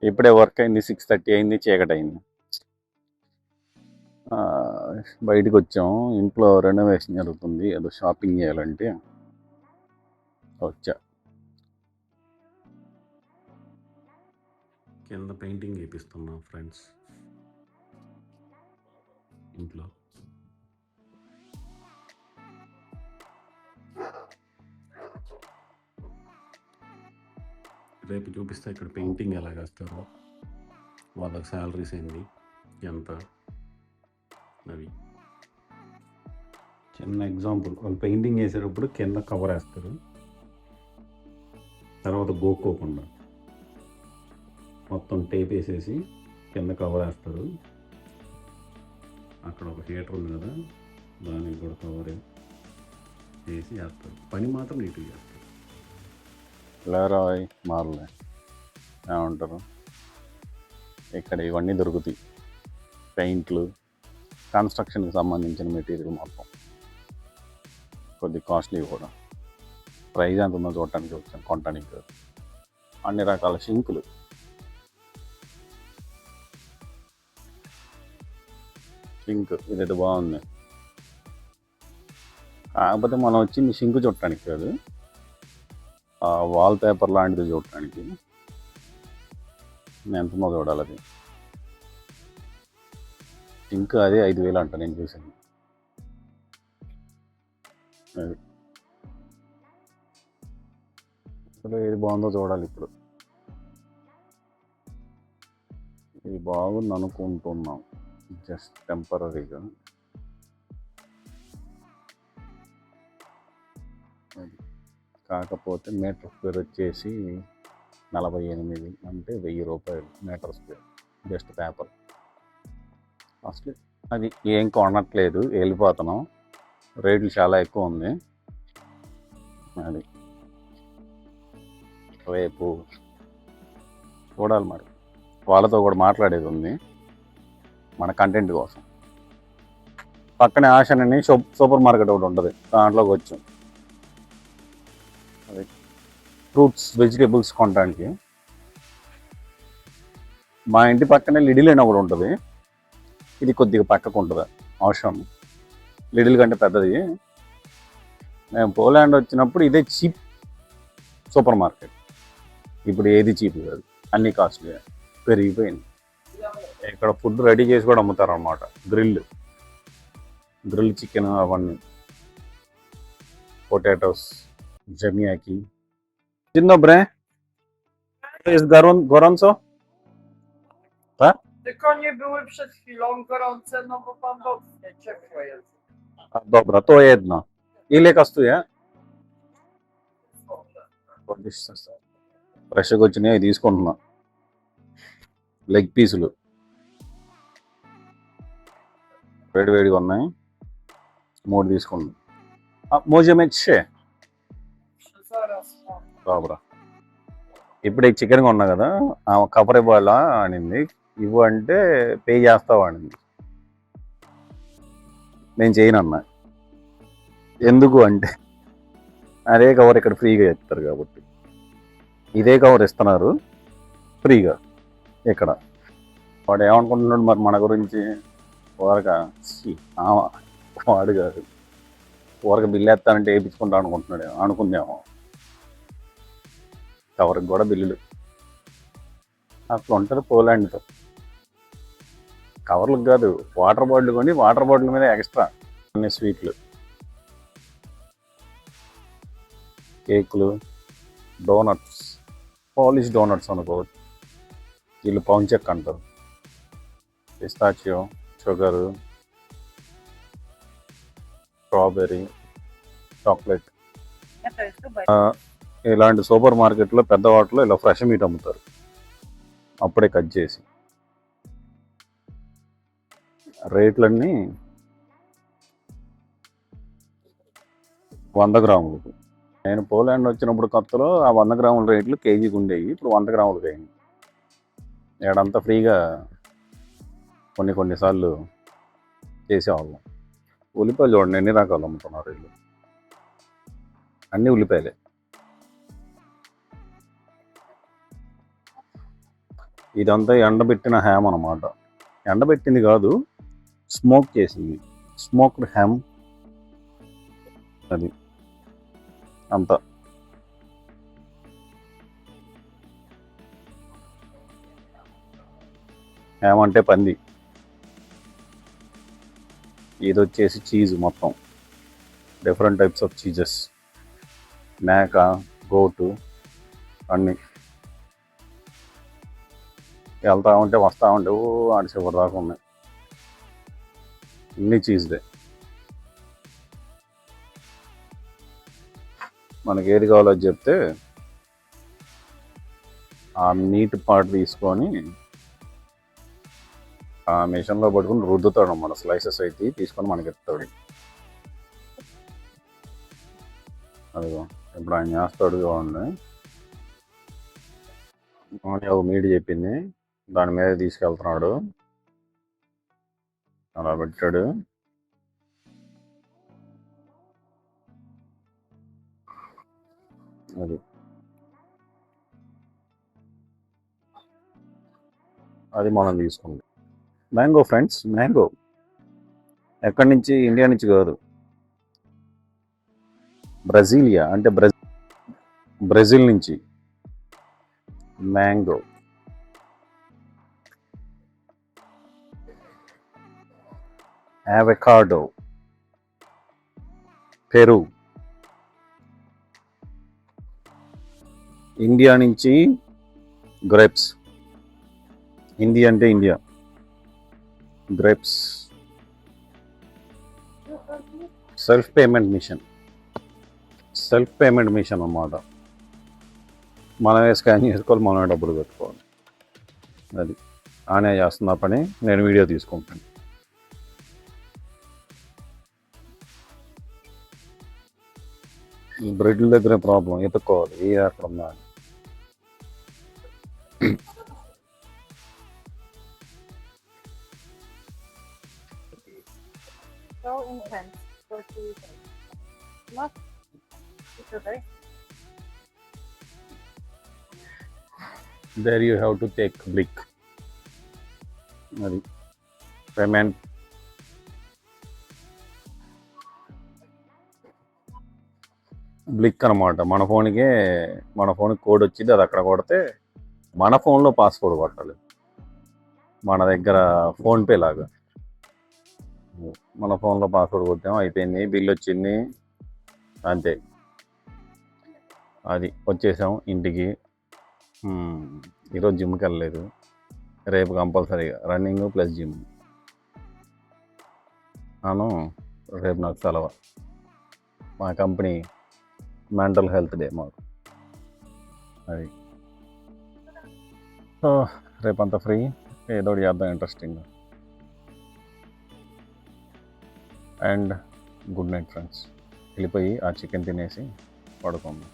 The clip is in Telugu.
ఇప్పుడే వర్క్ అయింది, 6:30 అయింది, చీకటి అయింది. బయటకు వచ్చాం, ఇంట్లో రెనోవేషన్ జరుగుతుంది, ఏదో షాపింగ్ చేయాలంటే వచ్చా. కింద పెయింటింగ్ వేపిస్తున్నా ఫ్రెండ్స్ ఇంట్లో. రేపు చూపిస్తా ఇక్కడ పెయింటింగ్ ఎలా వేస్తారో, వాళ్ళకి శాలరీస్ ఏంటి, ఎంత అవి. చిన్న ఎగ్జాంపుల్, వాళ్ళు పెయింటింగ్ వేసేటప్పుడు కింద కవర్ వేస్తారు, తర్వాత గోక్కోకుండా మొత్తం టేప్ వేసేసి కింద కవర్ వేస్తారు. అక్కడ ఒక హీటర్ ఉంది కదా, దానికి కూడా కవర్ వేసి వేస్తారు. పని మాత్రం నీట్గా చేస్తారు. లేరాయ్ మార్లే ఏమంటారు, ఇక్కడ ఇవన్నీ దొరుకుతాయి, పెయింట్లు, కన్స్ట్రక్షన్కి సంబంధించిన మెటీరియల్ మొత్తం. కొద్ది కాస్ట్లీ కూడా. ప్రైజ్ ఎంత ఉందో చూడటానికి వచ్చాను, కొనటానికి కాదు. అన్ని రకాల షింకులు, షింక్ ఇదైతే బాగుంది. కాకపోతే మనం వచ్చింది షింకు చూడటానికి కాదు, వాల్ పేపర్ లాంటిది చూడటానికి. ఎంతమో చూడాలి అది. షింక్ అదే 5,000 అంట నేను చూసాను. అది ఇప్పుడు ఏది బాగుందో చూడాలి. ఇప్పుడు ఇది బాగుంది అనుకుంటున్నాం, జస్ట్ టెంపరీగా. కాకపోతే మీటర్ స్క్వేర్ వచ్చేసి 48, అంటే 1000 రూపాయలు మీటర్ స్క్వేర్, జస్ట్ పేపర్. అసలు అది ఏం కొనట్లేదు, వెళ్ళిపోతున్నాం, రేట్లు చాలా ఎక్కువ ఉంది. అది రేపు చూడాలి, మరి వాళ్ళతో కూడా మాట్లాడేది ఉంది మన కంటెంట్ కోసం. పక్కనే ఆషన్ అని సూపర్ మార్కెట్ ఒకటి ఉంటుంది, దాంట్లోకి వచ్చాం. అది ఫ్రూట్స్, వెజిటేబుల్స్ కొనడానికి. మా ఇంటి పక్కనే లిడిల్ అని ఒకటి ఉంటుంది, ఇది కొద్దిగా పక్కకు ఉంటుంది ఆషన్. లిడిల్ కంటే పెద్దది. మేము పోలాండ్ వచ్చినప్పుడు ఇదే చీప్ సూపర్ మార్కెట్. ఇప్పుడు ఏది చీప్ కాదు, అన్ని కాస్ట్లీ పెరిగిపోయింది. ఇక్కడ ఫుడ్ రెడీ చేసి కూడా అమ్ముతారు అన్నమాట, గ్రిల్ చికెన్ అవన్నీ, potatoes, జమియాకి. Dzień dobry. To jest gorąco? Tak? Tylko nie były przed chwilą gorące, no bo pan dotknie, ciepłe jest. Dobra, to jedno. Ile kosztuje? ఫ్రెష్గా వచ్చినాయి తీసుకుంటున్నా. లెగ్ పీసులు వేడివేడిగా ఉన్నాయి, 3 తీసుకున్నాం. మోజమే బాబరా. ఇప్పుడు ఈ చికెన్ కొన్నా కదా, కవర్ ఇవ్వాలా అనింది. ఇవ్వు అంటే పే చేస్తావా అనింది. నేను చేయను అన్నా. ఎందుకు అంటే అదే కవర్ ఇక్కడ ఫ్రీగా ఇస్తారు కాబట్టి. ఇదే కవర్ ఇస్తున్నారు ఫ్రీగా ఇక్కడ. వాడు ఏమనుకుంటున్నాడు మరి మన గురించి? వాడు కాదు, ఊరక బిల్లు వేస్తానంటే వేయించుకుంటా అనుకుంటున్నాడు, అనుకుందేమో. కవర్కి కూడా బిల్లులు అట్లా ఉంటుంది పోలాండ్తో. కవర్లకు కాదు, వాటర్ బాటిల్ కొని వాటర్ బాటిల్ మీద ఎక్స్ట్రా అన్ని స్వీట్లు, కేకులు, డోనట్స్, పాలిష్ డోనట్స్ అనుకోవచ్చు. వీళ్ళు పౌన్ చెక్ అంటారు. పిస్తాచియో, షుగరు, స్ట్రాబెర్రీ, చాక్లెట్. ఇలాంటి సూపర్ మార్కెట్లో పెద్ద వాటిలో ఇలా ఫ్రెష్ మీట్ అమ్ముతారు, అప్పుడే కట్ చేసి. రేట్లన్నీ 100 గ్రాములకు. నేను పోలాండ్ వచ్చినప్పుడు కొత్తలో ఆ 100 గ్రాముల రేట్లు కేజీకి ఉండేవి, ఇప్పుడు 100 గ్రాములకు అయింది. ఏడంతా ఫ్రీగా కొన్నిసార్లు చేసేవాళ్ళం. ఉల్లిపాయలు చూడండి ఎన్ని రకాలు అమ్ముతున్నారు వీళ్ళు, అన్నీ ఉల్లిపాయలే. ఇదంతా ఎండబెట్టిన హ్యామ్ అనమాట. ఎండబెట్టింది కాదు, స్మోక్ చేసింది, స్మోక్డ్ హ్యామ్. అది అంతా. హ్యామ్ అంటే పంది. ఇది వచ్చేసి చీజ్ మొత్తం, డిఫరెంట్ టైప్స్ ఆఫ్ చీజెస్, మేక, గోటు అన్నీ. వెళ్తా ఉంటే వస్తూ ఉంటే ఓ ఆడిసేపటి దాకా ఉన్నాయి, అన్నీ చీజ్దే. మనకి ఏది కావాలో అది చెప్తే ఆ మీట్ పార్ట్ తీసుకొని ఆ మిషన్లో పట్టుకుని రుద్దుతాడు అన్నమాట. స్లైసెస్ అయితే తీసుకొని మనకి ఇస్తాడు. అదిగో ఇప్పుడు ఆయన చేస్తాడు చూడండి. ఒక మీట్ చెప్పింది, దాని మీద తీసుకెళ్తున్నాడు, అలా పెట్టాడు. అది అది మనం తీసుకుంది మ్యాంగో ఫ్రెండ్స్. మ్యాంగో ఎక్కడి నుంచి? ఇండియా నుంచి కాదు, బ్రెజిలియా అంటే బ్రెజిల్ నుంచి మ్యాంగో. Avocado Peru. ఇండియా నుంచి గ్రేప్స్. ఇండియా అంటే India, grapes. Self payment machine అన్నమాట. మనమే స్కాన్ చేసుకోవాలి, మనమే డబ్బులు పెట్టుకోవాలి. అది ఆనే చేస్తున్న పని, నేను వీడియో తీసుకుంటాను. బ్రెడ్ల దగ్గర ప్రాబ్లం, ఎత్తుక్కోవాలి ఏ అక్కడ ఉందా అని. So intense for 2 days. Not today. There you have to take blick. అది పేమెంట్. బ్లిక్ అనమాట. మన ఫోన్కి కోడ్ వచ్చింది, అది అక్కడ కొడితే మన ఫోన్లో పాస్వర్డ్ కొట్టాలి. మన దగ్గర ఫోన్పే లాగా మన ఫోన్లో పాస్వర్డ్ కొట్టాము, అయిపోయింది, బిల్ వచ్చింది, అంతే. అది వచ్చేసాం ఇంటికి. ఈరోజు జిమ్కి వెళ్ళలేదు, రేపు కంపల్సరీగా రన్నింగ్ ప్లస్ జిమ్. రేపు నాకు సెలవు. మా కంపెనీ మెంటల్ హెల్త్ డే మాకు. అది సో రేపంతా ఫ్రీ, ఏదో ఒకటి చేద్దాం interesting. And good night friends. వెళ్ళిపోయి ఆ చికెన్ తినేసి పడుకోండి.